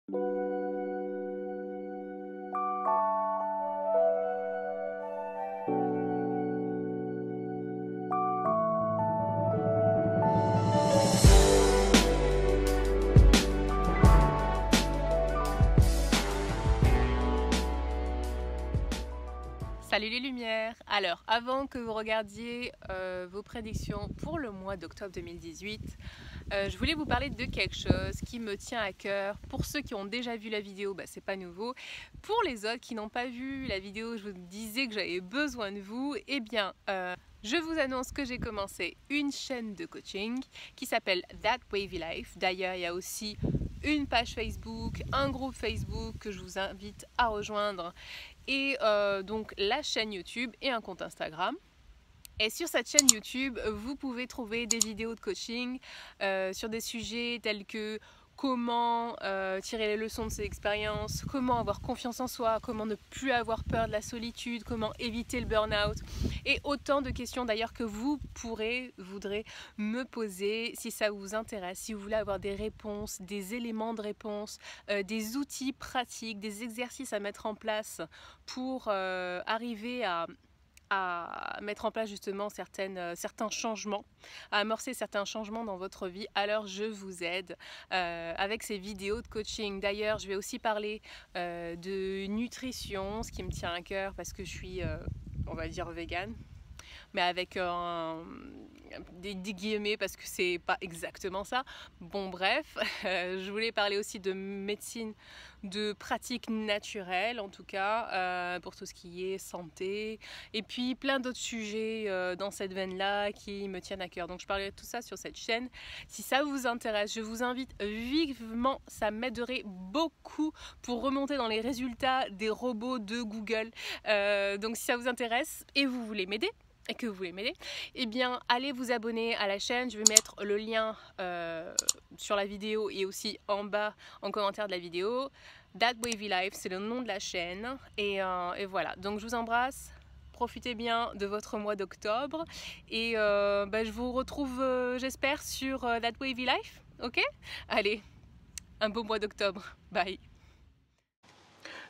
Salut les lumières! Alors, avant que vous regardiez vos prédictions pour le mois d'octobre 2018, je voulais vous parler de quelque chose qui me tient à cœur. Pour ceux qui ont déjà vu la vidéo, c'est pas nouveau. Pour les autres qui n'ont pas vu la vidéo, je vous disais que j'avais besoin de vous. Eh bien, je vous annonce que j'ai commencé une chaîne de coaching qui s'appelle That Wavy Life. D'ailleurs, il y a aussi une page Facebook, un groupe Facebook que je vous invite à rejoindre et donc la chaîne YouTube et un compte Instagram. Et sur cette chaîne YouTube, vous pouvez trouver des vidéos de coaching sur des sujets tels que comment tirer les leçons de ses expériences, comment avoir confiance en soi, comment ne plus avoir peur de la solitude, comment éviter le burn-out et autant de questions d'ailleurs que vous voudrez me poser si ça vous intéresse, si vous voulez avoir des réponses, des éléments de réponse, des outils pratiques, des exercices à mettre en place pour arriver à mettre en place justement certains changements, à amorcer certains changements dans votre vie, alors je vous aide avec ces vidéos de coaching. D'ailleurs, je vais aussi parler de nutrition, ce qui me tient à cœur parce que je suis, on va dire, végane, mais avec des guillemets parce que c'est pas exactement ça. Bon bref, je voulais parler aussi de médecine, de pratiques naturelles en tout cas, pour tout ce qui est santé, et puis plein d'autres sujets dans cette veine-là qui me tiennent à cœur. Donc je parlerai de tout ça sur cette chaîne. Si ça vous intéresse, je vous invite vivement, ça m'aiderait beaucoup pour remonter dans les résultats des robots de Google. Donc si ça vous intéresse et vous voulez m'aider, eh bien allez vous abonner à la chaîne. Je vais mettre le lien sur la vidéo et aussi en bas en commentaire de la vidéo. That Wavy Life, c'est le nom de la chaîne et voilà, donc je vous embrasse, profitez bien de votre mois d'octobre et je vous retrouve j'espère sur That Wavy Life, ok? Allez, un beau mois d'octobre, bye!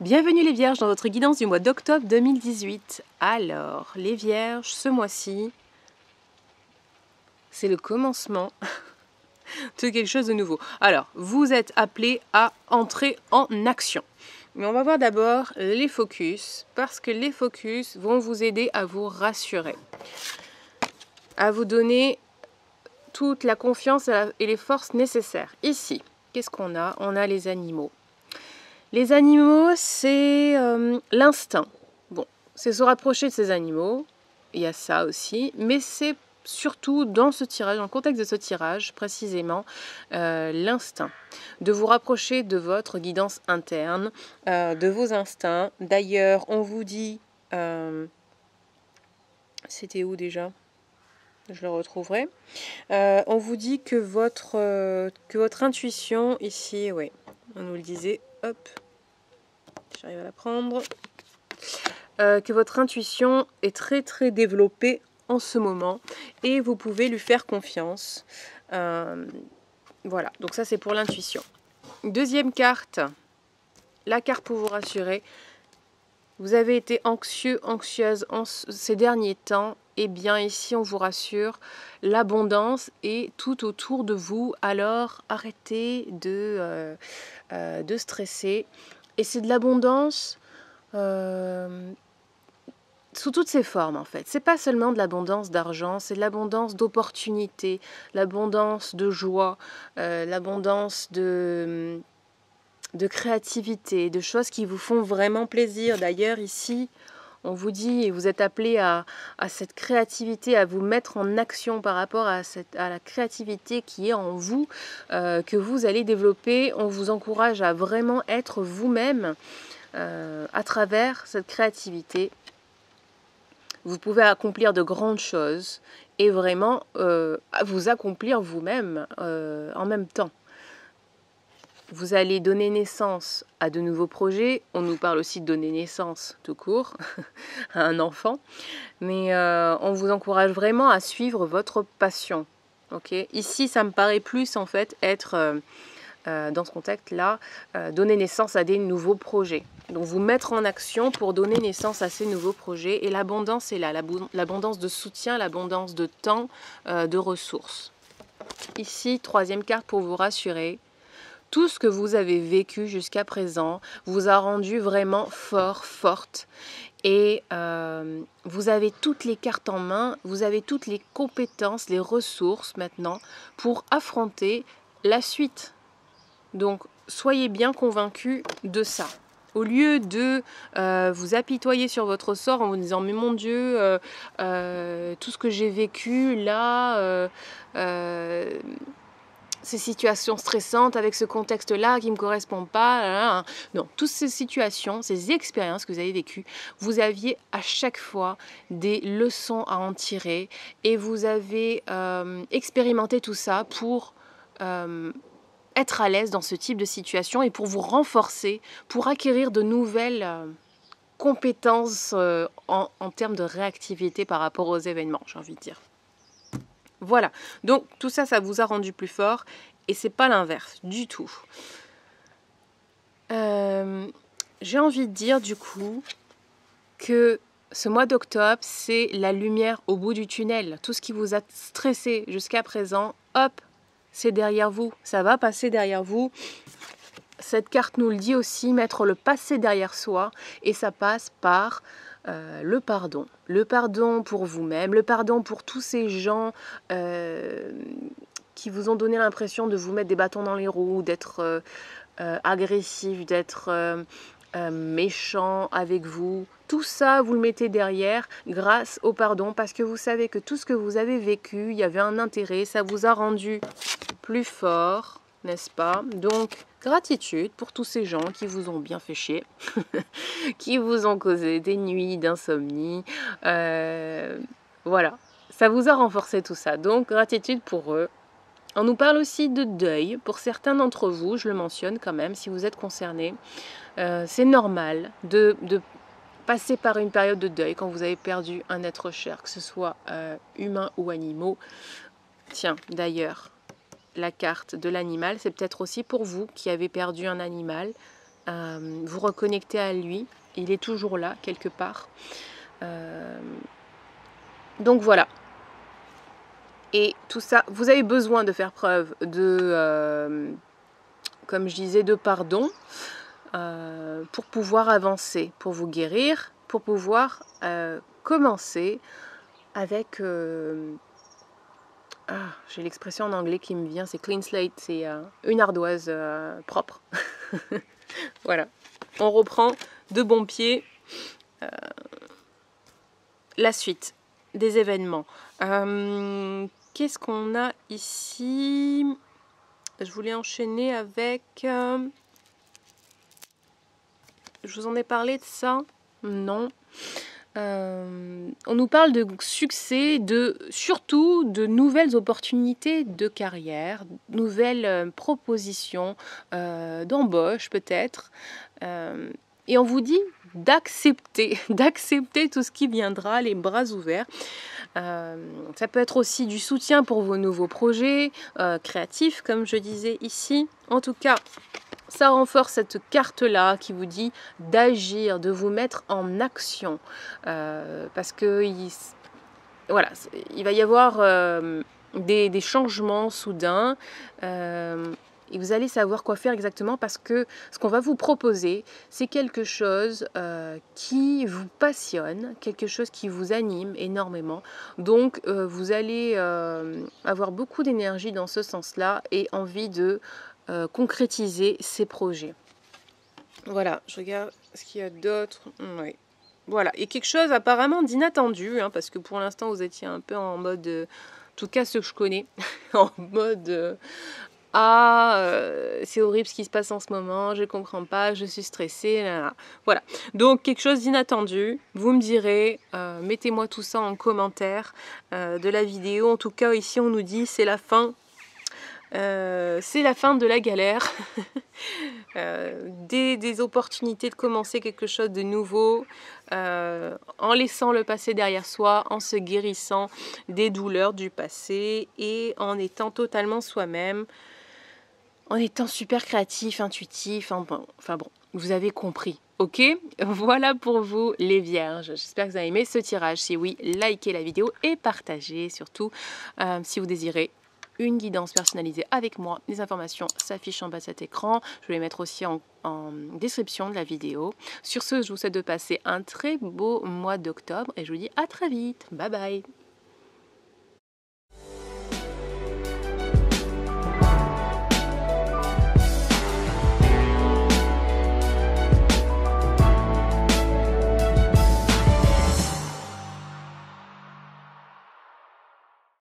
Bienvenue les vierges dans votre guidance du mois d'octobre 2018. Alors, les vierges, ce mois-ci, c'est le commencement de quelque chose de nouveau. Alors, vous êtes appelés à entrer en action. Mais on va voir d'abord les focus, parce que les focus vont vous aider à vous rassurer, à vous donner toute la confiance et les forces nécessaires. Ici, qu'est-ce qu'on a? On a les animaux. Les animaux, c'est l'instinct. Bon, c'est se rapprocher de ces animaux, il y a ça aussi, mais c'est surtout dans ce tirage, dans le contexte de ce tirage, précisément, l'instinct. De vous rapprocher de votre guidance interne, de vos instincts. D'ailleurs, on vous dit... c'était où déjà? Je le retrouverai. On vous dit que votre intuition, ici, oui, on nous le disait, hop, j'arrive à la prendre, que votre intuition est très très développée en ce moment et vous pouvez lui faire confiance. Voilà, donc ça c'est pour l'intuition. Deuxième carte, la carte pour vous rassurer. Vous avez été anxieux, anxieuse ces derniers temps. Eh bien ici on vous rassure, l'abondance est tout autour de vous, alors arrêtez de stresser. Et c'est de l'abondance sous toutes ses formes en fait. C'est pas seulement de l'abondance d'argent, c'est de l'abondance d'opportunités, l'abondance de joie, l'abondance de créativité, de choses qui vous font vraiment plaisir. D'ailleurs ici, on vous dit, et vous êtes appelé à cette créativité, à vous mettre en action par rapport à la créativité qui est en vous, que vous allez développer. On vous encourage à vraiment être vous-même à travers cette créativité. Vous pouvez accomplir de grandes choses et vraiment vous accomplir vous-même en même temps. Vous allez donner naissance à de nouveaux projets. On nous parle aussi de donner naissance tout court à un enfant. Mais on vous encourage vraiment à suivre votre passion. Okay ? Ici, ça me paraît plus en fait être dans ce contexte-là, donner naissance à des nouveaux projets. Donc vous mettre en action pour donner naissance à ces nouveaux projets. Et l'abondance est là, l'abondance de soutien, l'abondance de temps, de ressources. Ici, troisième carte pour vous rassurer. Tout ce que vous avez vécu jusqu'à présent vous a rendu vraiment fort, forte. Et vous avez toutes les cartes en main, vous avez toutes les compétences, les ressources maintenant pour affronter la suite. Donc, soyez bien convaincus de ça. Au lieu de vous apitoyer sur votre sort en vous disant « Mais mon Dieu, tout ce que j'ai vécu là, ces situations stressantes avec ce contexte-là qui ne me correspond pas. » Là, là. Non, toutes ces situations, ces expériences que vous avez vécues, vous aviez à chaque fois des leçons à en tirer et vous avez expérimenté tout ça pour être à l'aise dans ce type de situation et pour vous renforcer, pour acquérir de nouvelles compétences en termes de réactivité par rapport aux événements, j'ai envie de dire. Voilà, donc tout ça, ça vous a rendu plus fort et c'est pas l'inverse du tout. J'ai envie de dire du coup que ce mois d'octobre, c'est la lumière au bout du tunnel. Tout ce qui vous a stressé jusqu'à présent, hop, c'est derrière vous, ça va passer derrière vous. Cette carte nous le dit aussi, mettre le passé derrière soi et ça passe par le pardon. Le pardon pour vous-même, le pardon pour tous ces gens qui vous ont donné l'impression de vous mettre des bâtons dans les roues, d'être agressif, d'être méchant avec vous. Tout ça, vous le mettez derrière grâce au pardon parce que vous savez que tout ce que vous avez vécu, il y avait un intérêt, ça vous a rendu plus fort, n'est-ce pas? Donc, gratitude pour tous ces gens qui vous ont bien fait chier, qui vous ont causé des nuits d'insomnie. Voilà, ça vous a renforcé tout ça. Donc, gratitude pour eux. On nous parle aussi de deuil. Pour certains d'entre vous, je le mentionne quand même, si vous êtes concernés, c'est normal de passer par une période de deuil quand vous avez perdu un être cher, que ce soit humain ou animaux. Tiens, d'ailleurs, la carte de l'animal, c'est peut-être aussi pour vous qui avez perdu un animal. Vous reconnectez à lui, il est toujours là quelque part. Donc voilà. Et tout ça, vous avez besoin de faire preuve de, comme je disais, de pardon pour pouvoir avancer, pour vous guérir, pour pouvoir commencer avec... j'ai l'expression en anglais qui me vient, c'est clean slate, c'est une ardoise propre. Voilà, on reprend de bon pied la suite des événements. Qu'est-ce qu'on a ici? Je voulais enchaîner avec... je vous en ai parlé de ça? Non. On nous parle de succès, surtout de nouvelles opportunités de carrière, nouvelles propositions d'embauche peut-être. Et on vous dit d'accepter tout ce qui viendra, les bras ouverts. Ça peut être aussi du soutien pour vos nouveaux projets créatifs, comme je disais ici. En tout cas, ça renforce cette carte-là qui vous dit d'agir, de vous mettre en action. Parce que voilà, il va y avoir des changements soudains. Et vous allez savoir quoi faire exactement parce que ce qu'on va vous proposer, c'est quelque chose qui vous passionne, quelque chose qui vous anime énormément. Donc, vous allez avoir beaucoup d'énergie dans ce sens-là et envie de concrétiser ces projets. Voilà, je regarde ce qu'il y a d'autre. Oui. Voilà, et quelque chose apparemment d'inattendu, hein, parce que pour l'instant, vous étiez un peu en mode... en tout cas, ceux que je connais, en mode... c'est horrible ce qui se passe en ce moment, je ne comprends pas, je suis stressée, là, là. Voilà, donc quelque chose d'inattendu, vous me direz, mettez-moi tout ça en commentaire de la vidéo. En tout cas ici on nous dit c'est la fin de la galère, des opportunités de commencer quelque chose de nouveau, en laissant le passé derrière soi, en se guérissant des douleurs du passé et en étant totalement soi-même. en étant super créatif, intuitif, enfin bon, vous avez compris. Ok, voilà pour vous les vierges. J'espère que vous avez aimé ce tirage. Si oui, likez la vidéo et partagez surtout si vous désirez une guidance personnalisée avec moi. Les informations s'affichent en bas de cet écran. Je vais les mettre aussi en description de la vidéo. Sur ce, je vous souhaite de passer un très beau mois d'octobre et je vous dis à très vite. Bye bye.